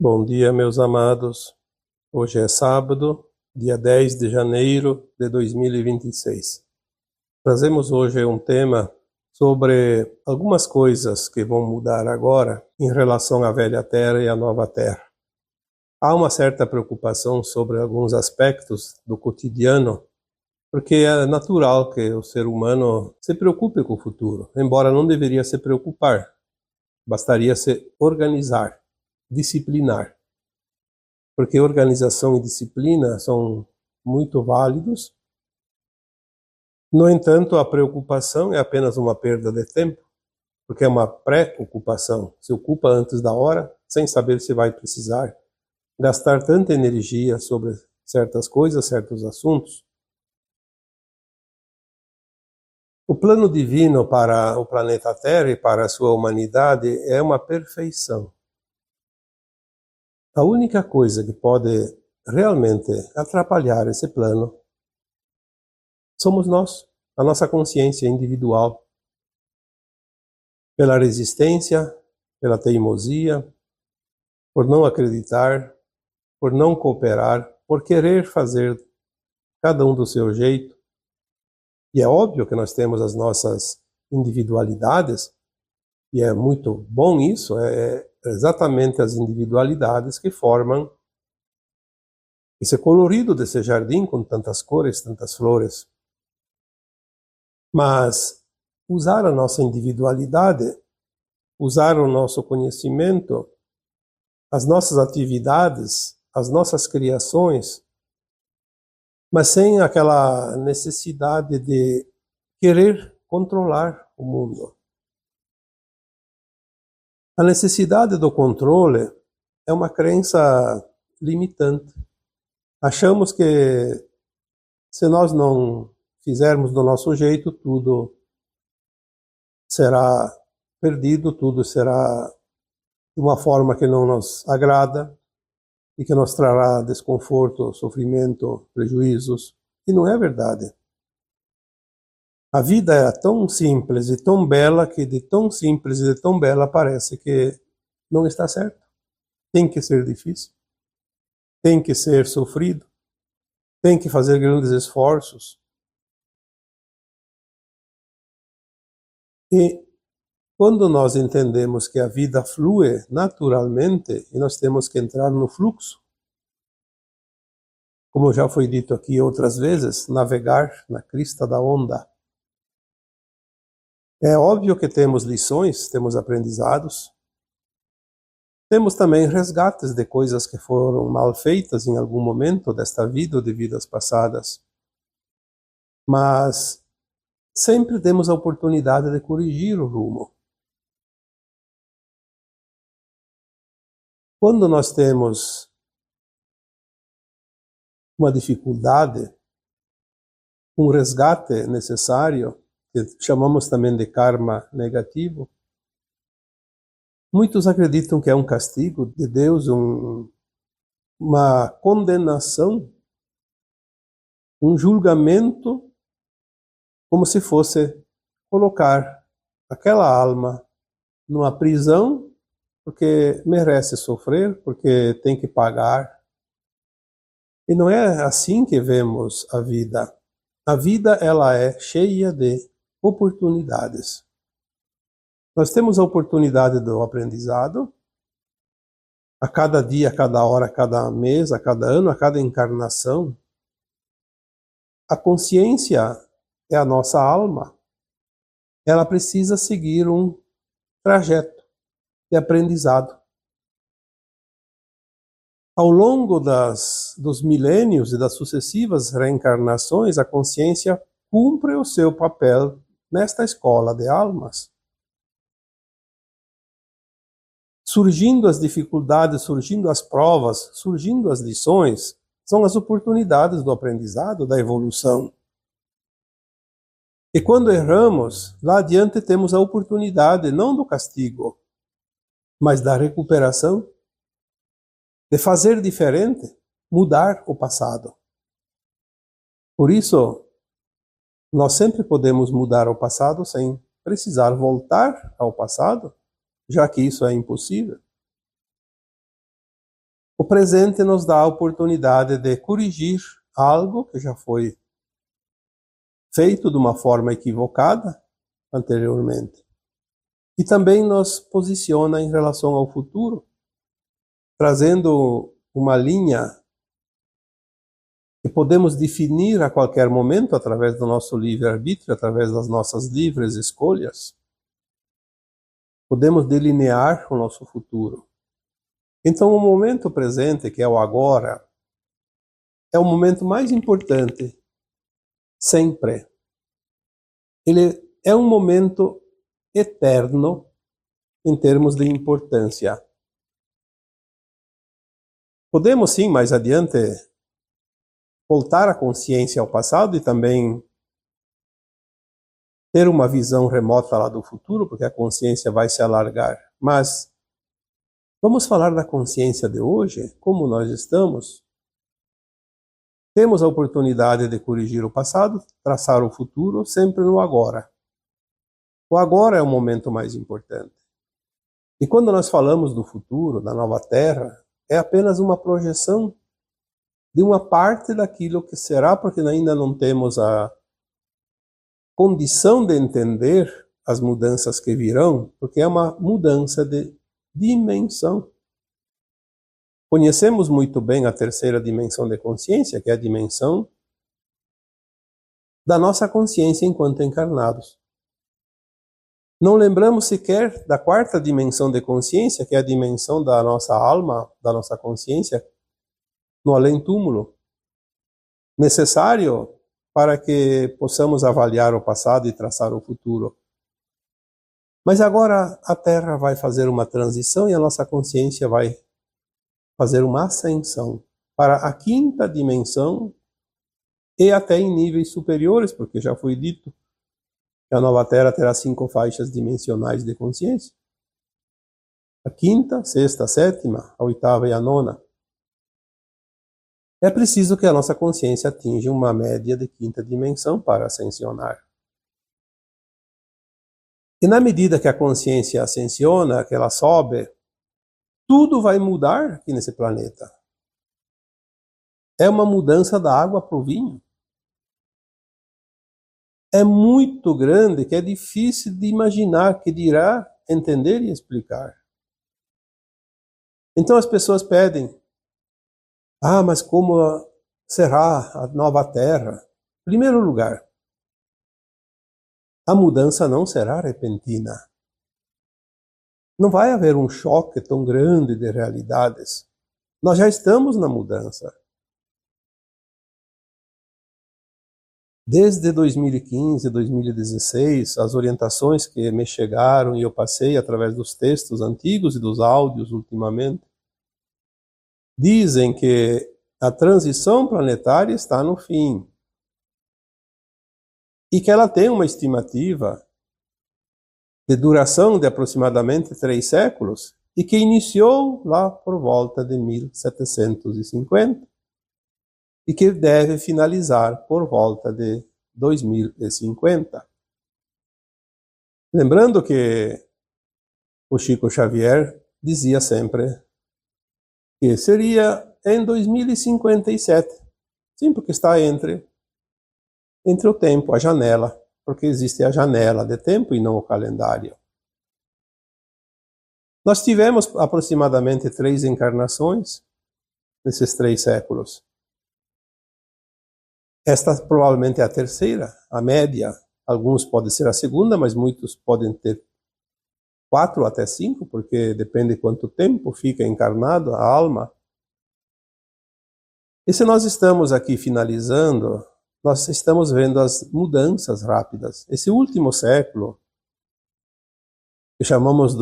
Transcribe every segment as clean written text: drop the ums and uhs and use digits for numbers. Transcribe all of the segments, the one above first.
Bom dia, meus amados. Hoje é sábado, dia 10 de janeiro de 2026. Trazemos hoje um tema sobre algumas coisas que vão mudar agora em relação à velha terra e à nova terra. Há uma certa preocupação sobre alguns aspectos do cotidiano, porque é natural que o ser humano se preocupe com o futuro, embora não deveria se preocupar. Bastaria se organizar, disciplinar. Porque organização e disciplina são muito válidos. No entanto, a preocupação é apenas uma perda de tempo, porque é uma pré-ocupação. Se ocupa antes da hora, sem saber se vai precisar gastar tanta energia sobre certas coisas, certos assuntos. O plano divino para o planeta Terra e para a sua humanidade é uma perfeição. A única coisa que pode realmente atrapalhar esse plano somos nós, a nossa consciência individual, pela resistência, pela teimosia, por não acreditar, por não cooperar, por querer fazer cada um do seu jeito. E é óbvio que nós temos as nossas individualidades, e é muito bom isso, é exatamente as individualidades que formam esse colorido desse jardim com tantas cores, tantas flores. Mas usar a nossa individualidade, usar o nosso conhecimento, as nossas atividades, as nossas criações, mas sem aquela necessidade de querer controlar o mundo. A necessidade do controle é uma crença limitante. Achamos que se nós não fizermos do nosso jeito, tudo será perdido, tudo será de uma forma que não nos agrada e que nos trará desconforto, sofrimento, prejuízos. E não é verdade. A vida é tão simples e tão bela que de tão simples e de tão bela parece que não está certo. Tem que ser difícil. Tem que ser sofrido. Tem que fazer grandes esforços. E quando nós entendemos que a vida flui naturalmente e nós temos que entrar no fluxo, como já foi dito aqui outras vezes, navegar na crista da onda. É óbvio que temos lições, temos aprendizados, temos também resgates de coisas que foram mal feitas em algum momento desta vida ou de vidas passadas. Mas sempre temos a oportunidade de corrigir o rumo. Quando nós temos uma dificuldade, um resgate necessário, que chamamos também de karma negativo, muitos acreditam que é um castigo de Deus, uma condenação, um julgamento, como se fosse colocar aquela alma numa prisão, porque merece sofrer, porque tem que pagar. E não é assim que vemos a vida. A vida, ela é cheia de oportunidades. Nós temos a oportunidade do aprendizado, a cada dia, a cada hora, a cada mês, a cada ano, a cada encarnação. A consciência é a nossa alma. Ela precisa seguir um trajeto de aprendizado. Ao longo dos milênios e das sucessivas reencarnações, a consciência cumpre o seu papel nesta escola de almas. Surgindo as dificuldades, surgindo as provas, surgindo as lições, são as oportunidades do aprendizado, da evolução. E quando erramos, lá adiante temos a oportunidade, não do castigo, mas da recuperação, de fazer diferente, mudar o passado. Por isso, nós sempre podemos mudar o passado sem precisar voltar ao passado, já que isso é impossível. O presente nos dá a oportunidade de corrigir algo que já foi feito de uma forma equivocada anteriormente. E também nos posiciona em relação ao futuro, trazendo uma linha que podemos definir a qualquer momento através do nosso livre-arbítrio, através das nossas livres escolhas. Podemos delinear o nosso futuro. Então, o momento presente, que é o agora, é o momento mais importante, sempre. Ele é um momento eterno em termos de importância. Podemos, sim, mais adiante, voltar a consciência ao passado e também ter uma visão remota lá do futuro, porque a consciência vai se alargar. Mas vamos falar da consciência de hoje, como nós estamos. Temos a oportunidade de corrigir o passado, traçar o futuro, sempre no agora. O agora é o momento mais importante. E quando nós falamos do futuro, da nova Terra, é apenas uma projeção de uma parte daquilo que será, porque ainda não temos a condição de entender as mudanças que virão, porque é uma mudança de dimensão. Conhecemos muito bem a terceira dimensão de consciência, que é a dimensão da nossa consciência enquanto encarnados. Não lembramos sequer da quarta dimensão de consciência, que é a dimensão da nossa alma, da nossa consciência, no além-túmulo, necessário para que possamos avaliar o passado e traçar o futuro. Mas agora a Terra vai fazer uma transição e a nossa consciência vai fazer uma ascensão para a quinta dimensão e até em níveis superiores, porque já foi dito que a nova Terra terá 5 faixas dimensionais de consciência. A quinta, sexta, a sétima, a oitava e a nona. É preciso que a nossa consciência atinja uma média de quinta dimensão para ascensionar. E na medida que a consciência ascensiona, que ela sobe, tudo vai mudar aqui nesse planeta. É uma mudança da água para o vinho. É muito grande que é difícil de imaginar, que dirá entender e explicar. Então as pessoas pedem, mas como será a nova Terra? Em primeiro lugar, a mudança não será repentina. Não vai haver um choque tão grande de realidades. Nós já estamos na mudança. Desde 2015, 2016, as orientações que me chegaram e eu passei através dos textos antigos e dos áudios ultimamente, dizem que a transição planetária está no fim e que ela tem uma estimativa de duração de aproximadamente 3 séculos e que iniciou lá por volta de 1750 e que deve finalizar por volta de 2050. Lembrando que o Chico Xavier dizia sempre que seria em 2057. Sim, porque está entre o tempo, a janela, porque existe a janela de tempo e não o calendário. Nós tivemos aproximadamente 3 encarnações nesses 3 séculos. Esta provavelmente é a terceira, a média. Alguns podem ser a segunda, mas muitos podem ter 4 até 5, porque depende de quanto tempo fica encarnado a alma. E se nós estamos aqui finalizando, nós estamos vendo as mudanças rápidas. Esse último século, que chamamos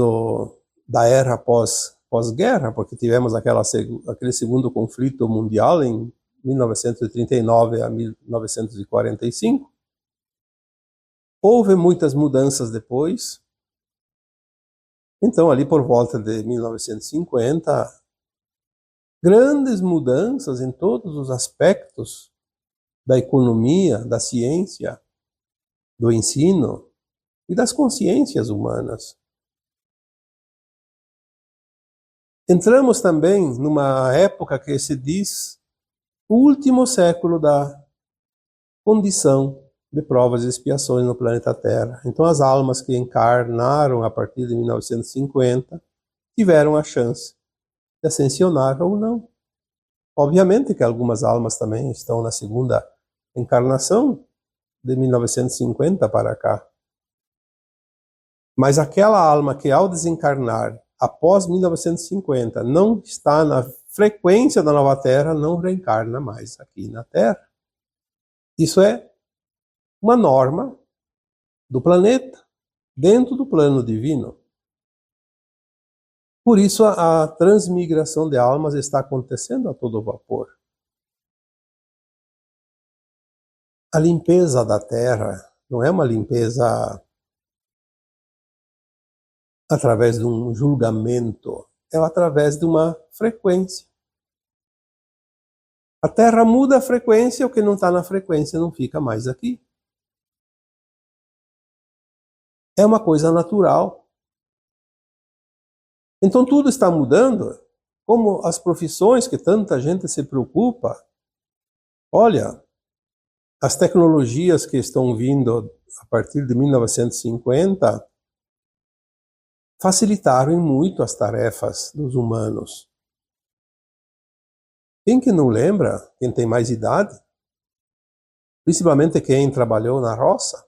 da era pós-guerra, porque tivemos aquele segundo conflito mundial em 1939 a 1945. Houve muitas mudanças depois. Então, ali por volta de 1950, grandes mudanças em todos os aspectos da economia, da ciência, do ensino e das consciências humanas. Entramos também numa época que se diz o último século da condição de provas e expiações no planeta Terra. Então as almas que encarnaram a partir de 1950 tiveram a chance de ascensionar ou não. Obviamente que algumas almas também estão na segunda encarnação de 1950 para cá. Mas aquela alma que ao desencarnar após 1950 não está na frequência da nova Terra, não reencarna mais aqui na Terra. Isso é uma norma do planeta, dentro do plano divino. Por isso a transmigração de almas está acontecendo a todo vapor. A limpeza da Terra não é uma limpeza através de um julgamento, é através de uma frequência. A Terra muda a frequência, o que não está na frequência não fica mais aqui. É uma coisa natural. Então tudo está mudando, como as profissões que tanta gente se preocupa. Olha, as tecnologias que estão vindo a partir de 1950 facilitaram muito as tarefas dos humanos. Quem que não lembra, quem tem mais idade, principalmente quem trabalhou na roça,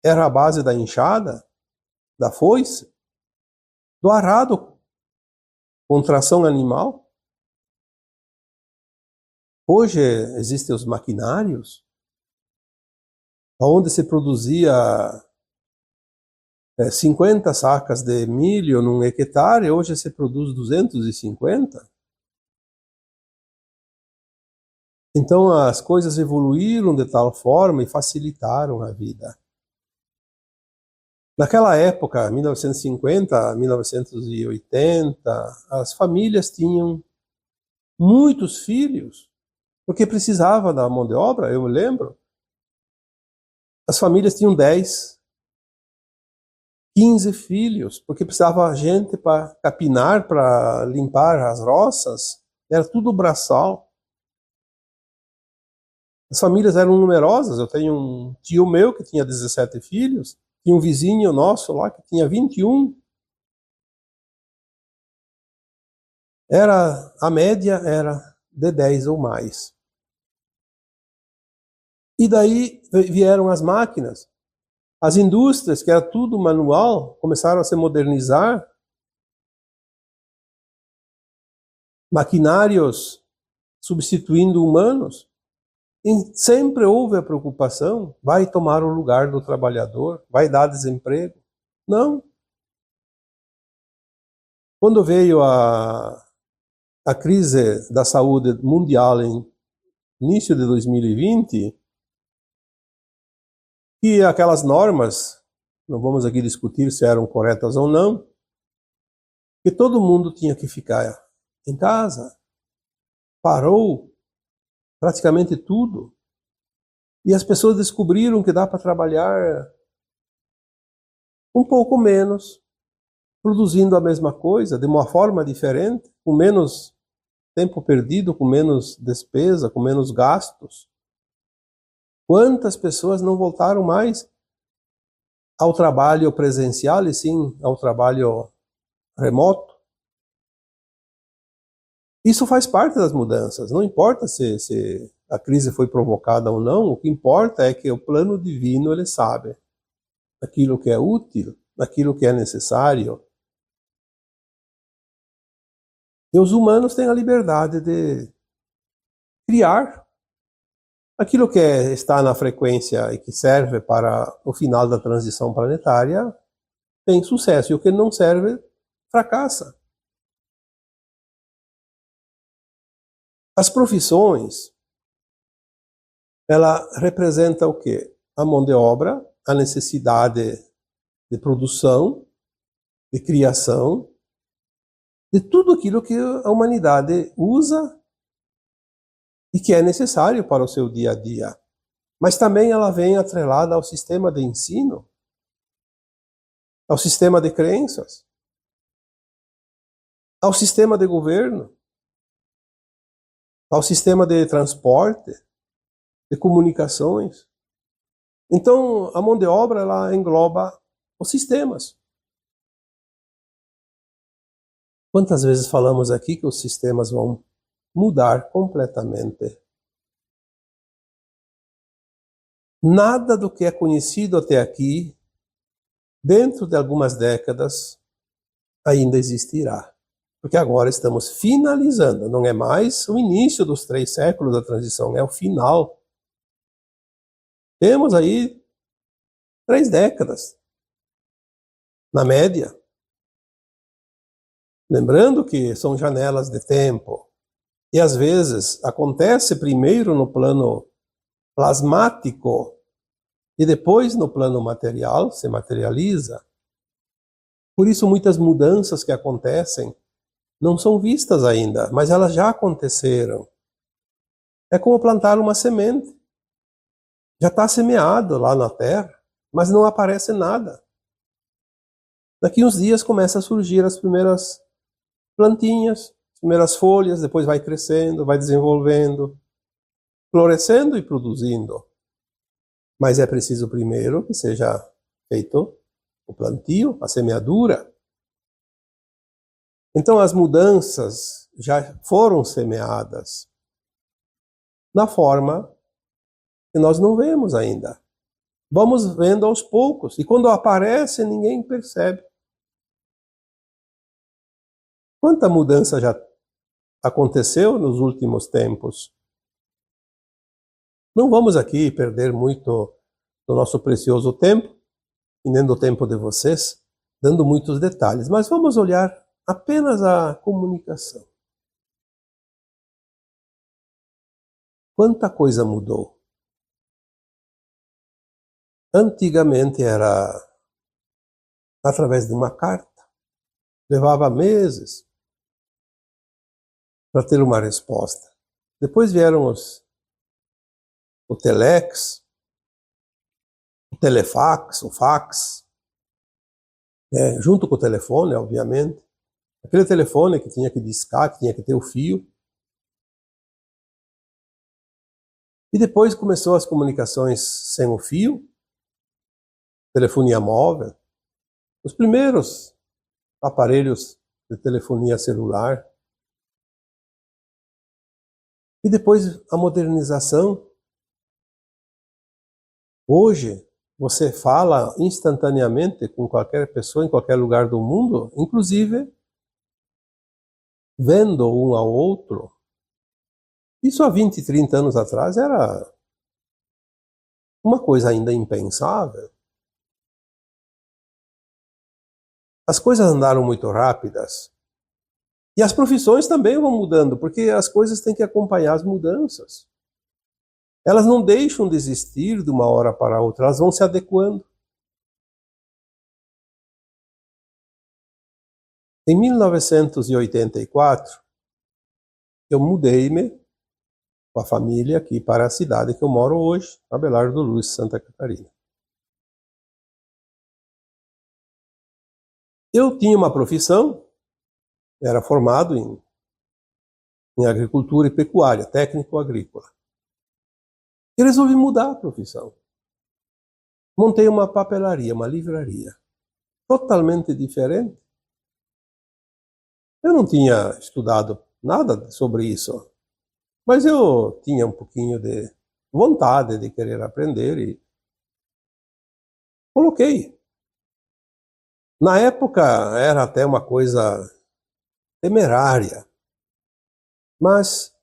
era a base da enxada, da foice, do arado com tração animal. Hoje existem os maquinários, onde se produzia 50 sacas de milho num hectare, hoje se produz 250. Então as coisas evoluíram de tal forma e facilitaram a vida. Naquela época, 1950, 1980, as famílias tinham muitos filhos, porque precisava da mão de obra, eu me lembro. As famílias tinham 10, 15 filhos, porque precisava gente para capinar, para limpar as roças, era tudo braçal. As famílias eram numerosas, eu tenho um tio meu que tinha 17 filhos, tinha um vizinho nosso lá que tinha 21. A média era de 10 ou mais. E daí vieram as máquinas. As indústrias, que era tudo manual, começaram a se modernizar. Maquinários substituindo humanos. E sempre houve a preocupação, vai tomar o lugar do trabalhador, vai dar desemprego. Não. Quando veio a crise da saúde mundial em início de 2020, e aquelas normas, não vamos aqui discutir se eram corretas ou não, que todo mundo tinha que ficar em casa, parou praticamente tudo. E as pessoas descobriram que dá para trabalhar um pouco menos, produzindo a mesma coisa, de uma forma diferente, com menos tempo perdido, com menos despesa, com menos gastos. Quantas pessoas não voltaram mais ao trabalho presencial e sim ao trabalho remoto? Isso faz parte das mudanças. Não importa se a crise foi provocada ou não, o que importa é que o plano divino ele sabe aquilo que é útil, aquilo que é necessário. E os humanos têm a liberdade de criar aquilo que está na frequência e que serve para o final da transição planetária, tem sucesso, e o que não serve, fracassa. As profissões, ela representa o quê? A mão de obra, a necessidade de produção, de criação, de tudo aquilo que a humanidade usa e que é necessário para o seu dia a dia. Mas também ela vem atrelada ao sistema de ensino, ao sistema de crenças. ao sistema de governo, ao sistema de transporte, de comunicações. Então, a mão de obra ela engloba os sistemas. Quantas vezes falamos aqui que os sistemas vão mudar completamente? Nada do que é conhecido até aqui, dentro de algumas décadas, ainda existirá. Porque agora estamos finalizando, não é mais o início dos 3 séculos da transição, é o final. Temos aí 3 décadas, na média. Lembrando que são janelas de tempo. E às vezes acontece primeiro no plano plasmático e depois no plano material, se materializa. Por isso muitas mudanças que acontecem não são vistas ainda, mas elas já aconteceram. É como plantar uma semente. Já está semeado lá na terra, mas não aparece nada. Daqui uns dias começam a surgir as primeiras plantinhas, as primeiras folhas, depois vai crescendo, vai desenvolvendo, florescendo e produzindo. Mas é preciso primeiro que seja feito o plantio, a semeadura. Então as mudanças já foram semeadas na forma que nós não vemos ainda. Vamos vendo aos poucos. E quando aparece, ninguém percebe. Quanta mudança já aconteceu nos últimos tempos? Não vamos aqui perder muito do nosso precioso tempo, e nem do tempo de vocês, dando muitos detalhes, mas vamos olhar apenas a comunicação. Quanta coisa mudou. Antigamente era através de uma carta. Levava meses para ter uma resposta. Depois vieram o telex, o telefax, o fax, junto com o telefone, obviamente. Aquele telefone que tinha que discar, que tinha que ter o fio. E depois começou as comunicações sem o fio, telefonia móvel, os primeiros aparelhos de telefonia celular. E depois a modernização. Hoje, você fala instantaneamente com qualquer pessoa em qualquer lugar do mundo, inclusive vendo um ao outro. Isso há 20, 30 anos atrás era uma coisa ainda impensável. As coisas andaram muito rápidas. E as profissões também vão mudando, porque as coisas têm que acompanhar as mudanças. Elas não deixam de existir de uma hora para outra, elas vão se adequando. Em 1984, eu mudei-me com a família aqui para a cidade que eu moro hoje, Abelardo Luz, Santa Catarina. Eu tinha uma profissão, era formado em agricultura e pecuária, técnico agrícola. E resolvi mudar a profissão. Montei uma papelaria, uma livraria, totalmente diferente. Eu não tinha estudado nada sobre isso, mas eu tinha um pouquinho de vontade de querer aprender e coloquei. Na época era até uma coisa temerária, mas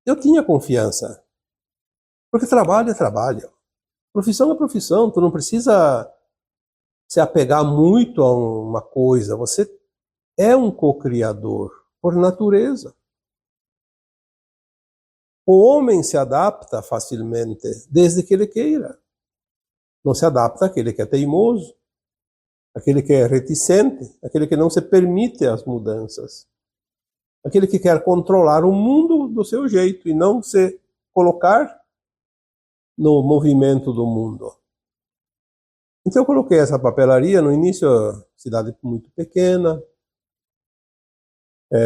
eu tinha confiança, porque trabalho é trabalho, profissão é profissão, tu não precisa se apegar muito a uma coisa, você é um co-criador por natureza. O homem se adapta facilmente, desde que ele queira. Não se adapta àquele que é teimoso, aquele que é reticente, aquele que não se permite as mudanças, aquele que quer controlar o mundo do seu jeito e não se colocar no movimento do mundo. Então eu coloquei essa papelaria no início, cidade muito pequena,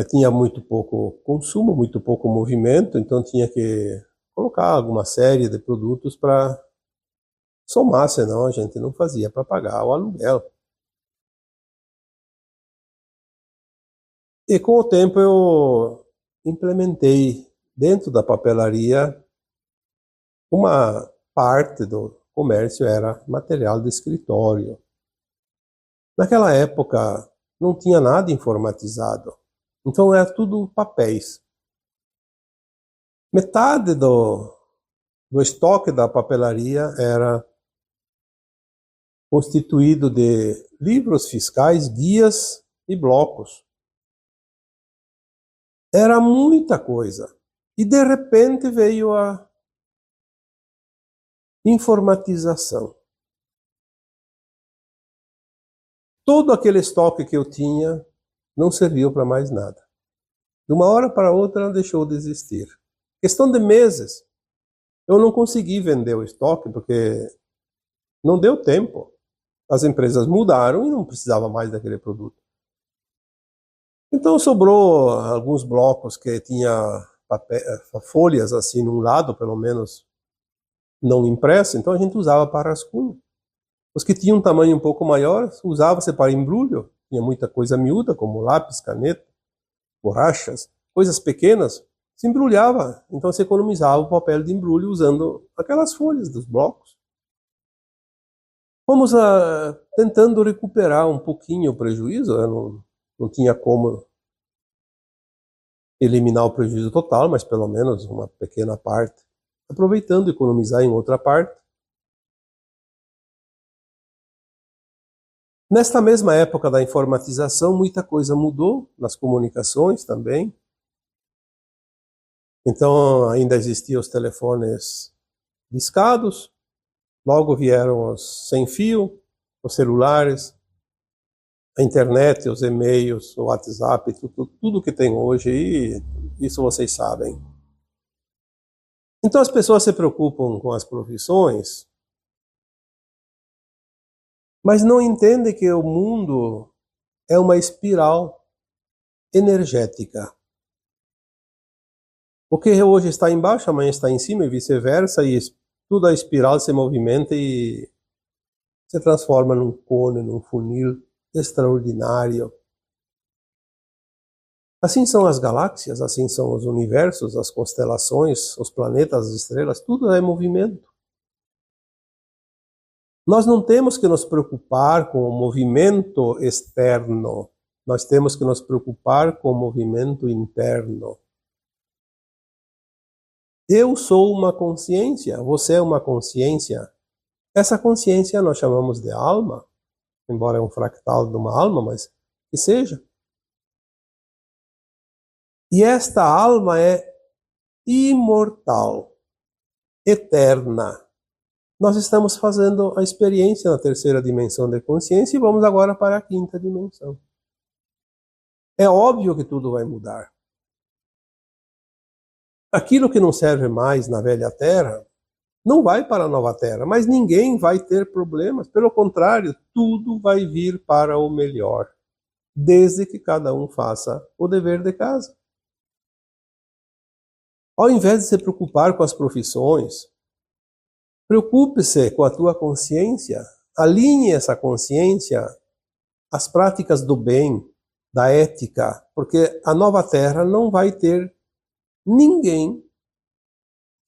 tinha muito pouco consumo, muito pouco movimento, então tinha que colocar alguma série de produtos para somar, senão a gente não fazia para pagar o aluguel. E com o tempo eu implementei dentro da papelaria uma parte do comércio era material de escritório. Naquela época não tinha nada informatizado, então era tudo papéis. Metade do estoque da papelaria era constituído de livros fiscais, guias e blocos. Era muita coisa. E de repente veio a informatização. Todo aquele estoque que eu tinha não serviu para mais nada. De uma hora para outra ela deixou de existir. Questão de meses. Eu não consegui vender o estoque porque não deu tempo. As empresas mudaram e não precisava mais daquele produto. Então sobrou alguns blocos que tinha folhas assim num lado, pelo menos não impressa, então a gente usava para rascunho. Os que tinham um tamanho um pouco maior, usava-se para embrulho. Tinha muita coisa miúda, como lápis, caneta, borrachas, coisas pequenas, se embrulhava. Então se economizava o papel de embrulho usando aquelas folhas dos blocos. Fomos tentando recuperar um pouquinho o prejuízo, não tinha como eliminar o prejuízo total, mas pelo menos uma pequena parte, aproveitando economizar em outra parte. Nesta mesma época da informatização, muita coisa mudou nas comunicações também. Então ainda existiam os telefones discados, logo vieram os sem fio, os celulares, a internet, os e-mails, o WhatsApp, tudo que tem hoje, e isso vocês sabem. Então as pessoas se preocupam com as profissões, mas não entendem que o mundo é uma espiral energética. O que hoje está embaixo, amanhã está em cima e vice-versa, e toda a espiral se movimenta e se transforma num cone, num funil extraordinário. Assim são as galáxias, assim são os universos, as constelações, os planetas, as estrelas, tudo é movimento. Nós não temos que nos preocupar com o movimento externo, nós temos que nos preocupar com o movimento interno. Eu sou uma consciência, você é uma consciência. Essa consciência nós chamamos de alma, embora é um fractal de uma alma, mas que seja. E esta alma é imortal, eterna. Nós estamos fazendo a experiência na terceira dimensão de consciência e vamos agora para a quinta dimensão. É óbvio que tudo vai mudar. Aquilo que não serve mais na velha Terra não vai para a nova Terra, mas ninguém vai ter problemas. Pelo contrário, tudo vai vir para o melhor, desde que cada um faça o dever de casa. Ao invés de se preocupar com as profissões, preocupe-se com a tua consciência, alinhe essa consciência às práticas do bem, da ética, porque a nova Terra não vai ter ninguém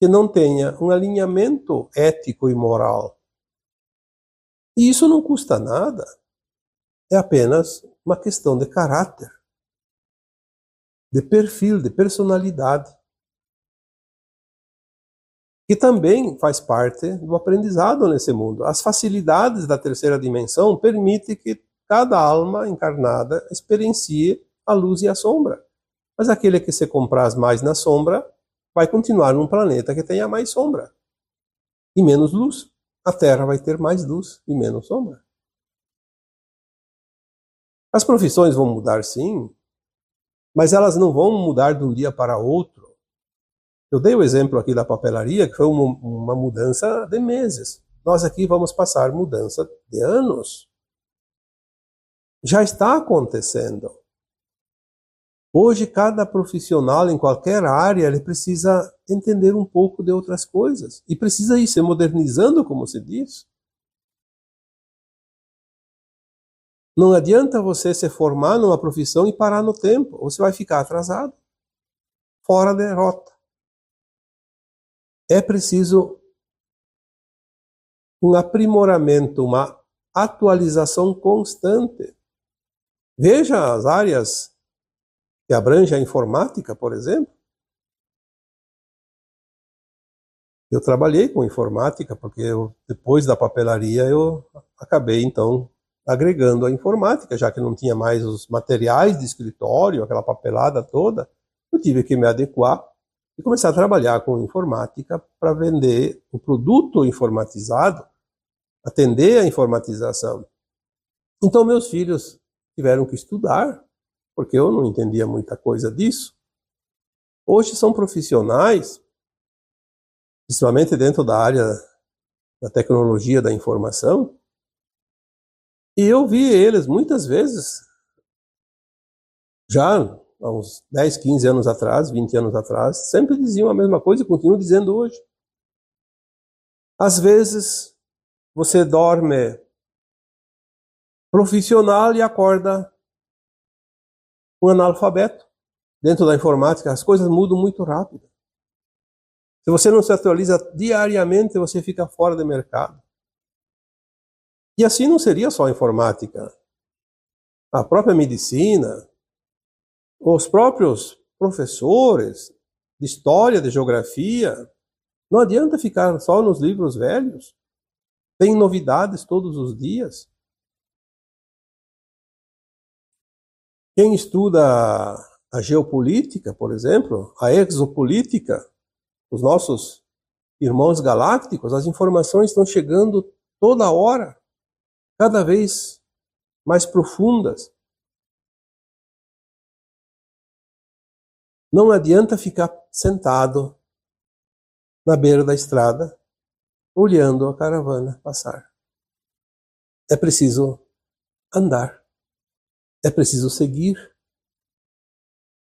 que não tenha um alinhamento ético e moral. E isso não custa nada, é apenas uma questão de caráter, de perfil, de personalidade, que também faz parte do aprendizado nesse mundo. As facilidades da terceira dimensão permitem que cada alma encarnada experiencie a luz e a sombra. Mas aquele que se compraz mais na sombra vai continuar num planeta que tenha mais sombra e menos luz. A Terra vai ter mais luz e menos sombra. As profissões vão mudar sim, mas elas não vão mudar de um dia para outro. Eu dei o exemplo aqui da papelaria, que foi uma mudança de meses. Nós aqui vamos passar mudança de anos. Já está acontecendo. Hoje, cada profissional em qualquer área, ele precisa entender um pouco de outras coisas. E precisa ir se modernizando, como se diz. Não adianta você se formar numa profissão e parar no tempo. Você vai ficar atrasado, fora de rota. É preciso um aprimoramento, uma atualização constante. Veja as áreas que abrangem a informática, por exemplo. Eu trabalhei com informática, porque depois da papelaria eu acabei, então, agregando a informática, já que não tinha mais os materiais de escritório, aquela papelada toda, eu tive que me adequar e começar a trabalhar com informática para vender o produto informatizado, atender a informatização. Então, meus filhos tiveram que estudar, porque eu não entendia muita coisa disso. Hoje são profissionais, principalmente dentro da área da tecnologia da informação, e eu vi eles muitas vezes, já há uns 10, 15 anos atrás, 20 anos atrás, sempre diziam a mesma coisa e continuam dizendo hoje. Às vezes, você dorme profissional e acorda um analfabeto. Dentro da informática, as coisas mudam muito rápido. Se você não se atualiza diariamente, você fica fora do mercado. E assim não seria só a informática. A própria medicina, os próprios professores de história, de geografia, não adianta ficar só nos livros velhos. Tem novidades todos os dias. Quem estuda a geopolítica, por exemplo, a exopolítica, os nossos irmãos galácticos, as informações estão chegando toda hora, cada vez mais profundas. Não adianta ficar sentado na beira da estrada, olhando a caravana passar. É preciso andar. É preciso seguir.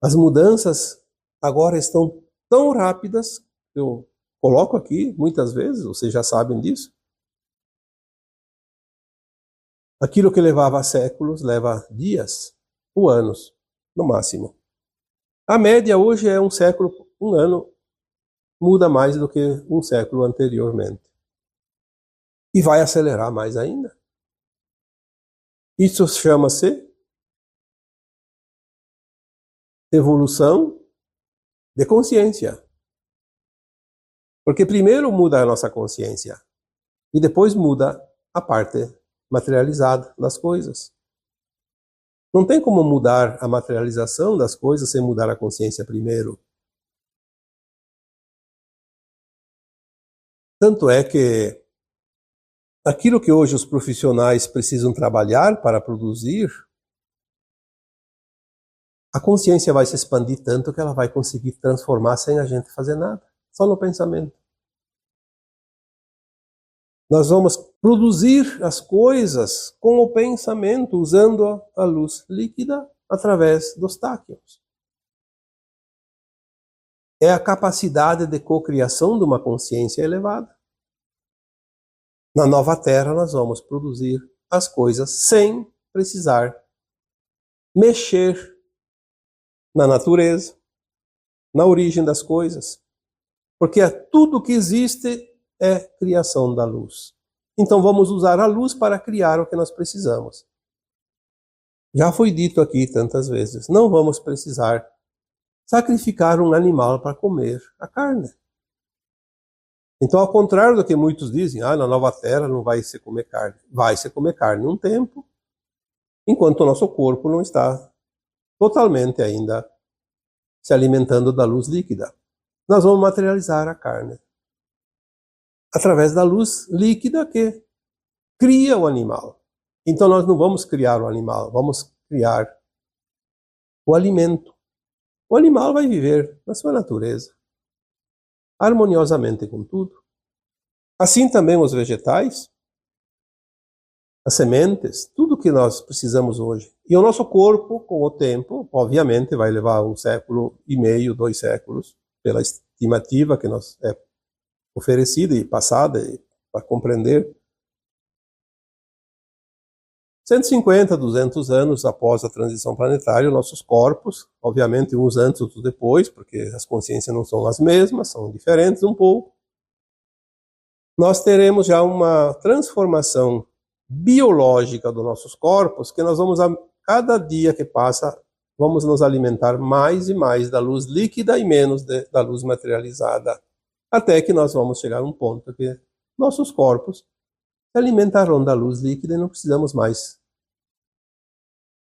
As mudanças agora estão tão rápidas, eu coloco aqui muitas vezes, vocês já sabem disso. Aquilo que levava séculos leva dias ou anos, no máximo. A média hoje é um século, um ano muda mais do que um século anteriormente. E vai acelerar mais ainda. Isso chama-se evolução de consciência. Porque primeiro muda a nossa consciência e depois muda a parte materializada das coisas. Não tem como mudar a materialização das coisas sem mudar a consciência primeiro. Tanto é que aquilo que hoje os profissionais precisam trabalhar para produzir, a consciência vai se expandir tanto que ela vai conseguir transformar sem a gente fazer nada, só no pensamento. Nós vamos produzir as coisas com o pensamento, usando a luz líquida através dos táquions. É a capacidade de cocriação de uma consciência elevada. Na nova Terra, nós vamos produzir as coisas sem precisar mexer na natureza, na origem das coisas. Porque tudo que existe é criação da luz. Então vamos usar a luz para criar o que nós precisamos. Já foi dito aqui tantas vezes, não vamos precisar sacrificar um animal para comer a carne. Então, ao contrário do que muitos dizem, na nova terra não vai se comer carne. Vai se comer carne um tempo, enquanto o nosso corpo não está totalmente ainda se alimentando da luz líquida. Nós vamos materializar a carne através da luz líquida que cria o animal. Então nós não vamos criar o animal, vamos criar o alimento. O animal vai viver na sua natureza, harmoniosamente com tudo. Assim também os vegetais. as sementes, tudo que nós precisamos hoje. E o nosso corpo, com o tempo, obviamente vai levar 1,5 século, 2 séculos, pela estimativa que nos é oferecida e passada para compreender. 150, 200 anos após a transição planetária, nossos corpos, obviamente uns antes, outros depois, porque as consciências não são as mesmas, são diferentes um pouco, nós teremos já uma transformação biológica dos nossos corpos, que nós vamos, a cada dia que passa, vamos nos alimentar mais e mais da luz líquida e menos da luz materializada, até que nós vamos chegar a um ponto que nossos corpos se alimentarão da luz líquida e não precisamos mais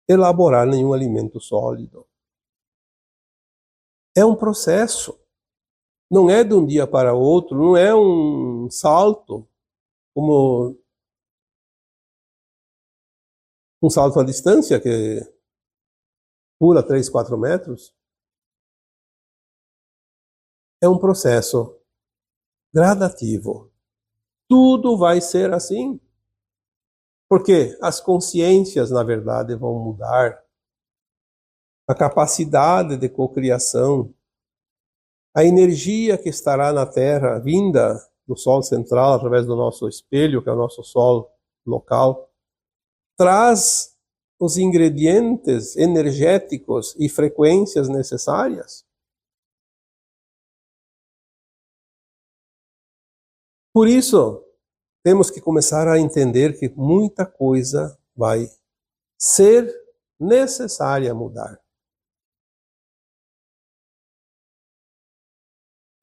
elaborar nenhum alimento sólido. É um processo. Não é de um dia para outro, não é um salto, como um salto à distância que pula 3, 4 metros. É um processo gradativo. Tudo vai ser assim. Porque as consciências, na verdade, vão mudar. A capacidade de cocriação, a energia que estará na Terra, vinda do Sol central, através do nosso espelho, que é o nosso Sol local, traz os ingredientes energéticos e frequências necessárias. Por isso, temos que começar a entender que muita coisa vai ser necessária mudar.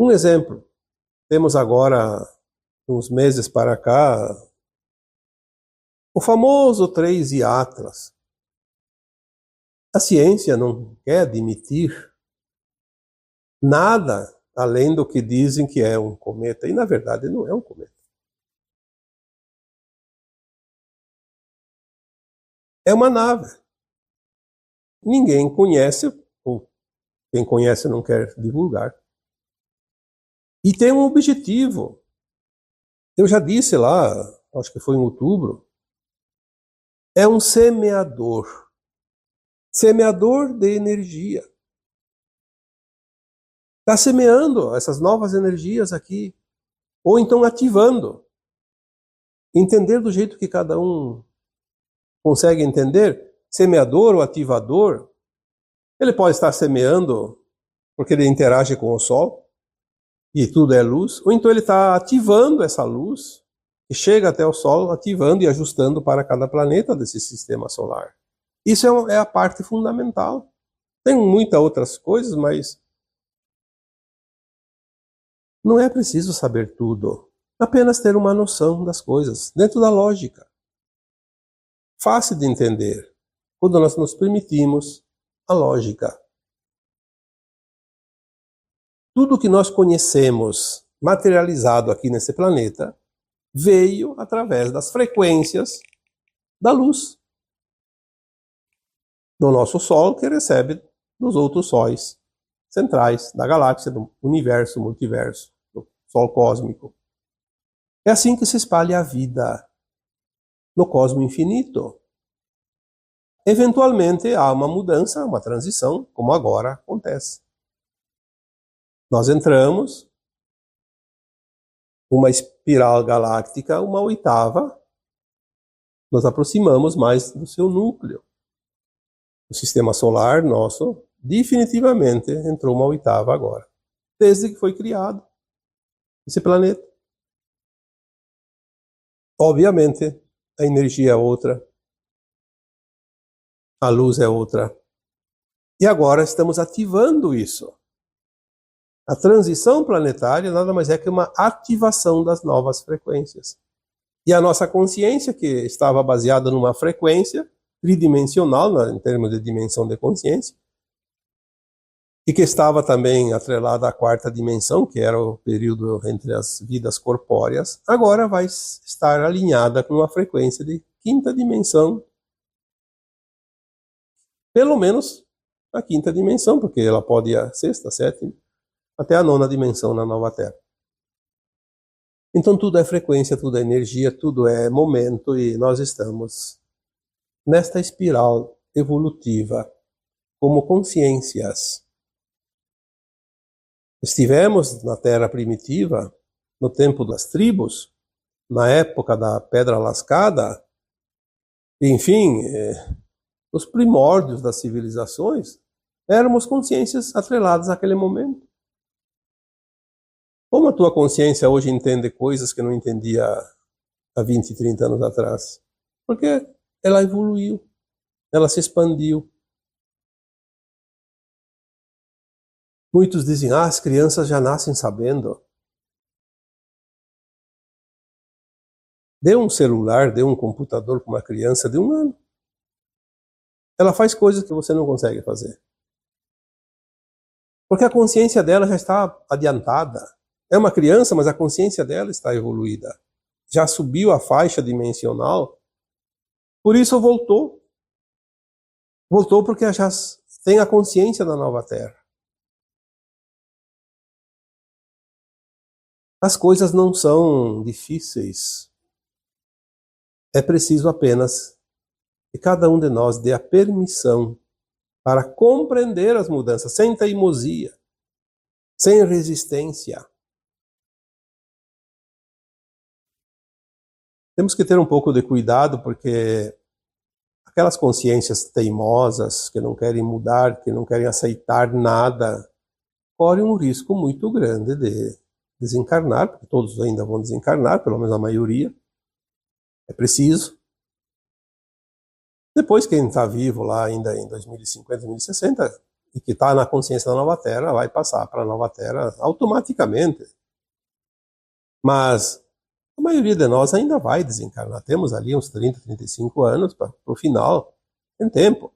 Um exemplo, temos agora, uns meses para cá, o famoso 3I Atlas. A ciência não quer admitir nada além do que dizem que é um cometa, e na verdade não é um cometa. É uma nave. Ninguém conhece, ou quem conhece não quer divulgar. E tem um objetivo. Eu já disse lá, acho que foi em outubro, é um semeador. Semeador de energia. Está semeando essas novas energias aqui. Ou então ativando. Entender do jeito que cada um consegue entender. Semeador ou ativador. Ele pode estar semeando porque ele interage com o Sol. E tudo é luz, ou então ele está ativando essa luz e chega até o Sol, ativando e ajustando para cada planeta desse sistema solar. Isso é a parte fundamental. Tem muitas outras coisas, mas não é preciso saber tudo. Apenas ter uma noção das coisas, dentro da lógica. Fácil de entender, quando nós nos permitimos a lógica. Tudo que nós conhecemos materializado aqui nesse planeta veio através das frequências da luz do nosso Sol, que recebe dos outros sóis centrais da galáxia, do universo, multiverso, do Sol cósmico. É assim que se espalha a vida no cosmo infinito. Eventualmente há uma mudança, uma transição, como agora acontece. Nós entramos uma espiral galáctica, uma oitava, nos aproximamos mais do seu núcleo. O sistema solar nosso definitivamente entrou uma oitava agora, desde que foi criado esse planeta. Obviamente, a energia é outra, a luz é outra. E agora estamos ativando isso. A transição planetária nada mais é que uma ativação das novas frequências. E a nossa consciência, que estava baseada numa frequência tridimensional, em termos de dimensão de consciência, e que estava também atrelada à quarta dimensão, que era o período entre as vidas corpóreas, agora vai estar alinhada com uma frequência de quinta dimensão. Pelo menos a quinta dimensão, porque ela pode ir a sexta, sétima, até a nona dimensão na nova Terra. Então tudo é frequência, tudo é energia, tudo é momento, e nós estamos nesta espiral evolutiva como consciências. Estivemos na Terra primitiva, no tempo das tribos, na época da pedra lascada, enfim, nos primórdios das civilizações, éramos consciências atreladas àquele momento. Como a tua consciência hoje entende coisas que não entendia há 20, 30 anos atrás? Porque ela evoluiu, ela se expandiu. Muitos dizem, as crianças já nascem sabendo. Dê um celular, dê um computador para uma criança de 1 ano. Ela faz coisas que você não consegue fazer. Porque a consciência dela já está adiantada. É uma criança, mas a consciência dela está evoluída. Já subiu a faixa dimensional. Por isso voltou. Voltou porque já tem a consciência da nova Terra. As coisas não são difíceis. É preciso apenas que cada um de nós dê a permissão para compreender as mudanças, sem teimosia, sem resistência. Temos que ter um pouco de cuidado, porque aquelas consciências teimosas, que não querem mudar, que não querem aceitar nada, correm um risco muito grande de desencarnar, porque todos ainda vão desencarnar, pelo menos a maioria. É preciso. Depois, quem está vivo lá ainda em 2050, 2060, e que está na consciência da nova Terra, vai passar para a nova Terra automaticamente. Mas a maioria de nós ainda vai desencarnar. Temos ali uns 30, 35 anos para o final. Tem tempo.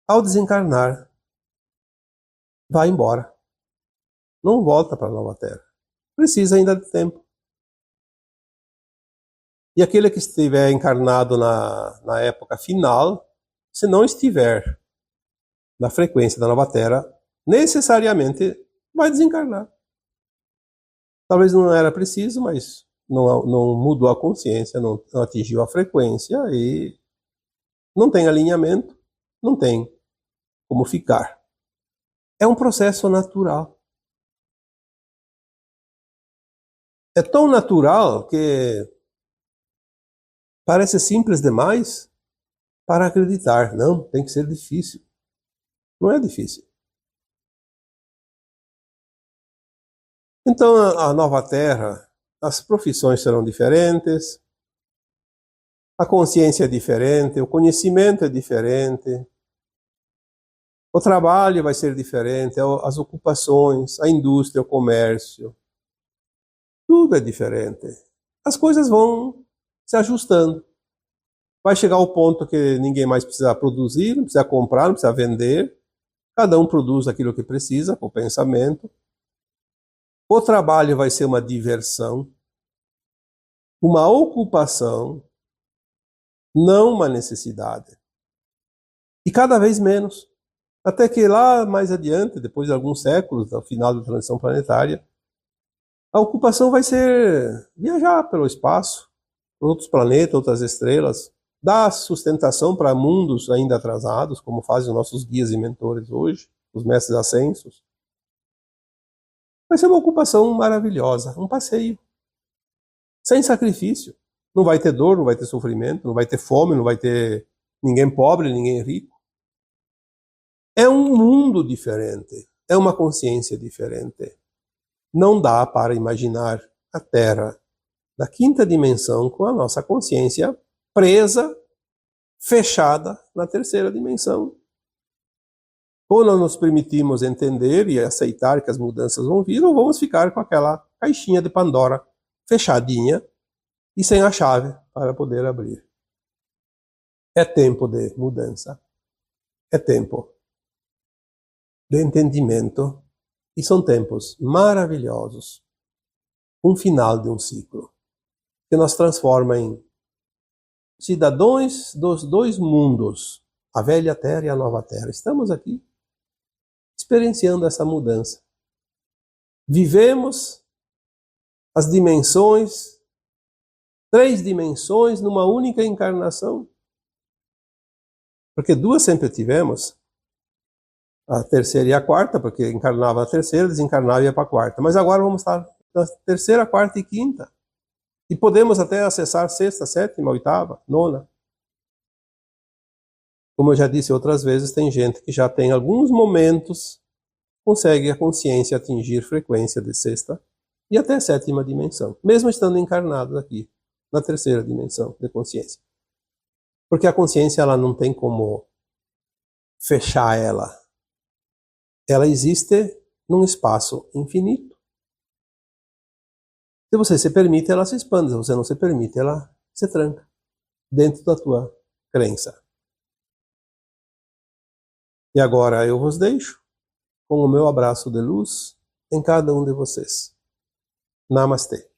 Ao desencarnar, vai embora. Não volta para a nova Terra. Precisa ainda de tempo. E aquele que estiver encarnado na época final, se não estiver na frequência da nova Terra, necessariamente vai desencarnar. Talvez não era preciso, mas não mudou a consciência, não atingiu a frequência e não tem alinhamento, não tem como ficar. É um processo natural. É tão natural que parece simples demais para acreditar. Não, tem que ser difícil. Não é difícil. Então, a nova Terra, as profissões serão diferentes, a consciência é diferente, o conhecimento é diferente, o trabalho vai ser diferente, as ocupações, a indústria, o comércio, tudo é diferente. As coisas vão se ajustando. Vai chegar ao ponto que ninguém mais precisa produzir, não precisa comprar, não precisa vender. Cada um produz aquilo que precisa, com o pensamento. O trabalho vai ser uma diversão, uma ocupação, não uma necessidade. E cada vez menos. Até que lá mais adiante, depois de alguns séculos, ao final da transição planetária, a ocupação vai ser viajar pelo espaço, outros planetas, outras estrelas, dar sustentação para mundos ainda atrasados, como fazem os nossos guias e mentores hoje, os mestres ascensos. Vai ser uma ocupação maravilhosa, um passeio, sem sacrifício. Não vai ter dor, não vai ter sofrimento, não vai ter fome, não vai ter ninguém pobre, ninguém rico. É um mundo diferente, é uma consciência diferente. Não dá para imaginar a Terra da quinta dimensão com a nossa consciência presa, fechada na terceira dimensão. Ou nós nos permitimos entender e aceitar que as mudanças vão vir, ou vamos ficar com aquela caixinha de Pandora fechadinha e sem a chave para poder abrir. É tempo de mudança. É tempo de entendimento. E são tempos maravilhosos. Um final de um ciclo que nos transforma em cidadãos dos dois mundos, a velha Terra e a nova Terra. Estamos aqui experienciando essa mudança. Vivemos as dimensões, 3 dimensões numa única encarnação. Porque 2 sempre tivemos, a terceira e a quarta, porque encarnava a terceira, desencarnava e ia para a quarta. Mas agora vamos estar na terceira, quarta e quinta. E podemos até acessar sexta, sétima, oitava, nona. Como eu já disse outras vezes, tem gente que já tem alguns momentos, consegue a consciência atingir frequência de sexta e até sétima dimensão, mesmo estando encarnado aqui, na terceira dimensão de consciência. Porque a consciência ela não tem como fechar ela. Ela existe num espaço infinito. Se você se permite, ela se expande. Se você não se permite, ela se tranca dentro da tua crença. E agora eu vos deixo com o meu abraço de luz em cada um de vocês. Namastê.